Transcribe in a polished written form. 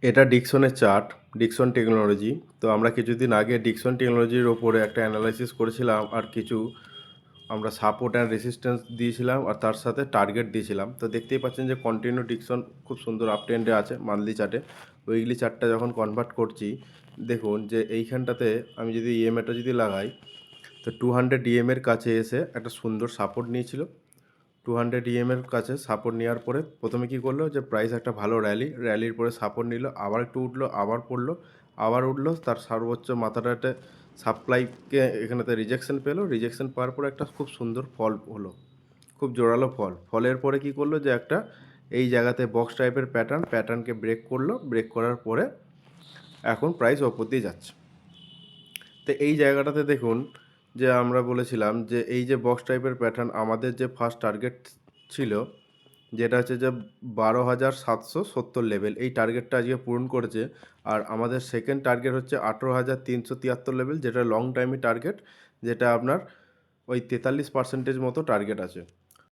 এটা ডিকসনের chart, Dickson technology. তো আমরা কিছুদিন আগে ডিকসন টেকনোলজির ওপরে একটা অ্যানালাইসিস করেছিলাম, আর কিছু আমরা সাপোর্ট অ্যান্ড রেসিস্ট্যান্স দিয়েছিলাম, আর তার সাথে টার্গেট দিয়েছিলাম। তো দেখতেই পাচ্ছেন যে কন্টিনিউ ডিকসন খুব সুন্দর আপ ট্রেন্ডে আছে মান্থলি চার্টে। উইকলি চার্টটা যখন কনভার্ট করছি, দেখুন যে এইখানটাতে আমি যদি ইএমএটা যদি লাগাই, তো 200 ইএমের কাছে এসে একটা সুন্দর সাপোর্ট নিয়েছিল। 200 ইএমের কাছে সাপোর্ট নেওয়ার পরে প্রথমে কী করলো, যে প্রাইস একটা ভালো র্যালির পরে সাপোর্ট নিল, আবার একটু উঠলো, আবার পড়লো, আবার উঠলো, তার সর্বোচ্চ মাথাটাতে সাপ্লাইকে এখানেতে রিজেকশন পেলো। রিজেকশন পাওয়ার পরে একটা খুব সুন্দর ফল হলো, খুব জোরালো ফলের পরে কী করলো, যে একটা এই জায়গাতে বক্স টাইপের প্যাটার্নকে ব্রেক করলো। ব্রেক করার পরে এখন প্রাইস ওপর দিয়ে যাচ্ছে। তো এই জায়গাটাতে দেখুন যে আমরা বলেছিলাম যে এই যে বক্স টাইপের প্যাটার্ন, আমাদের যে ফার্স্ট টার্গেট ছিল যেটা হচ্ছে যে 12,770 লেভেল, এই টার্গেটটা আজকে পূরণ করেছে। আর আমাদের সেকেন্ড টার্গেট হচ্ছে 18,373 লেভেল, যেটা লং টাইমি টার্গেট, যেটা আপনার ওই 43% মতো টার্গেট আছে।